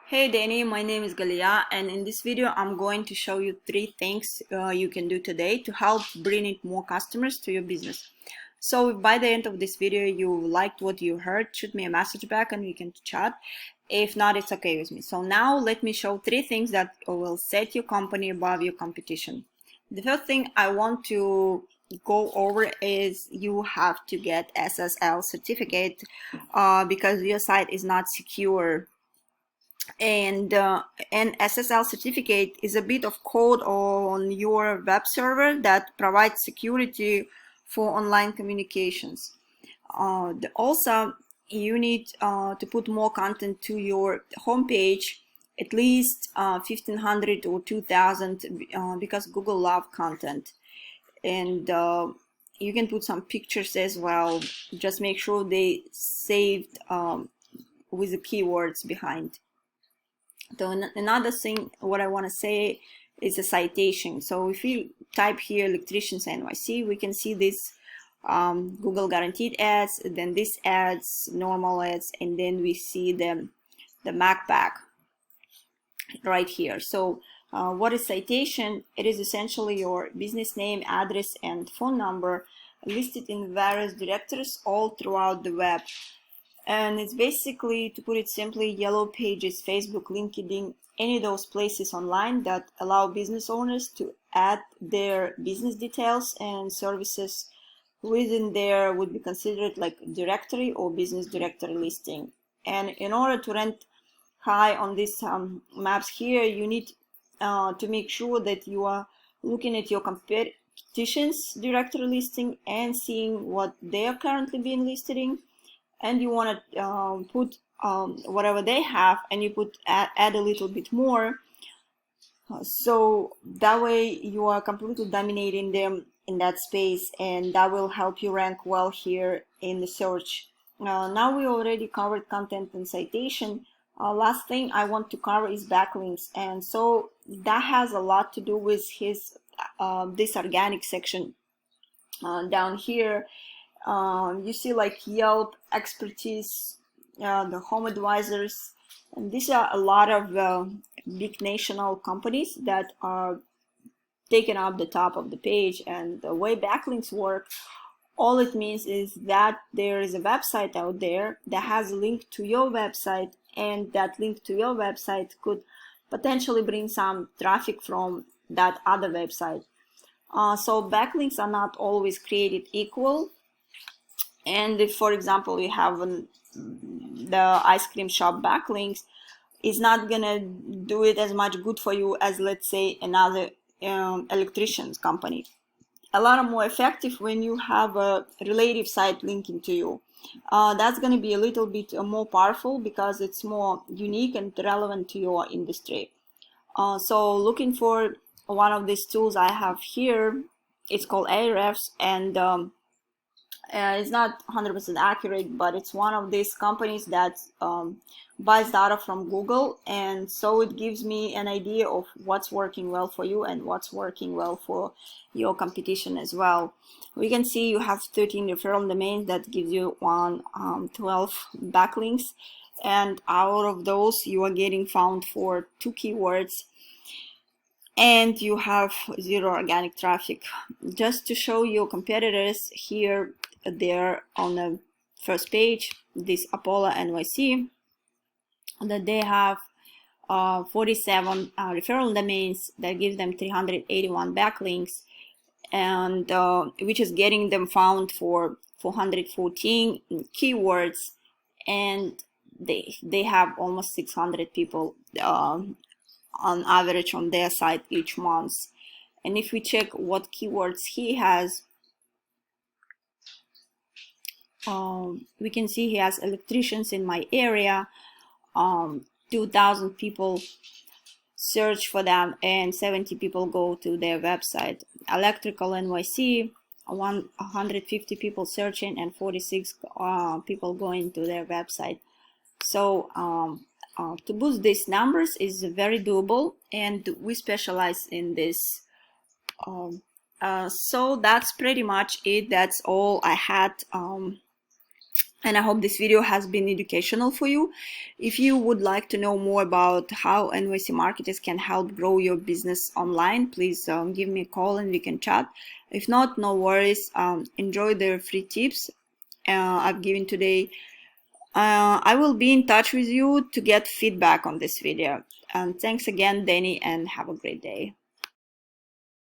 Hey Danny, my name is Galia, and in this video I'm going to show you three things you can do today to help bring in more customers to your business. So if by the end of this video you liked what you heard, shoot me a message back and we can chat. If not, it's okay with me. So now let me show three things that will set your company above your competition. The first thing I want to go over is you have to get SSL certificate because your site is not secure, and an SSL certificate is a bit of code on your web server that provides security for online communications. Also, you need to put more content to your homepage, at least 1500 or 2000, because Google loves content. And you can put some pictures as well. Just make sure they saved with the keywords behind. So another thing what I want to say is a citation. So if we type here electricians NYC, we can see this Google guaranteed ads, then this ads, normal ads, and then we see the Mac pack right here. So what is citation? It is essentially your business name, address, and phone number listed in various directories all throughout the web. And it's basically, to put it simply, yellow pages, Facebook, LinkedIn, any of those places online that allow business owners to add their business details and services within there would be considered like directory or business directory listing. And in order to rank high on these maps here, you need to make sure that you are looking at your competition's directory listing and seeing what they are currently being listed in. And you want to put whatever they have, and you add a little bit more, so that way you are completely dominating them in that space, and that will help you rank well here in the search. Now we already covered content and citation. Last thing I want to cover is backlinks, and so that has a lot to do with his this organic section down here. You see like Yelp, expertise, the home advisors, and these are a lot of big national companies that are taking up the top of the page. And the way backlinks work, all it means is that there is a website out there that has a link to your website, and that link to your website could potentially bring some traffic from that other website. So backlinks are not always created equal. And if, for example, you have the ice cream shop backlinks, it's not gonna do it as much good for you as, let's say, another electrician's company. A lot more effective when you have a relative site linking to you. That's gonna be a little bit more powerful because it's more unique and relevant to your industry. So looking for one of these tools I have here, it's called Ahrefs, and it's not 100% accurate, but it's one of these companies that buys data from Google, and so it gives me an idea of what's working well for you and what's working well for your competition as well. We can see you have 13 referral domains that gives you 12 backlinks, and out of those you are getting found for 2 keywords, and you have 0 organic traffic. Just to show your competitors here, they're on the first page, this Apollo NYC, that they have 47 referral domains that give them 381 backlinks, and which is getting them found for 414 keywords, and they have almost 600 people on average on their site each month. And if we check what keywords he has, we can see he has electricians in my area, 2,000 people search for them and 70 people go to their website. Electrical NYC, 150 people searching and 46 people going to their website. So to boost these numbers is very doable, and we specialize in this. So that's pretty much it. That's all I had And I hope this video has been educational for you. If you would like to know more about how NYC marketers can help grow your business online, please give me a call and we can chat. If not, no worries. Enjoy the free tips I've given today. I will be in touch with you to get feedback on this video. And thanks again, Danny, and have a great day.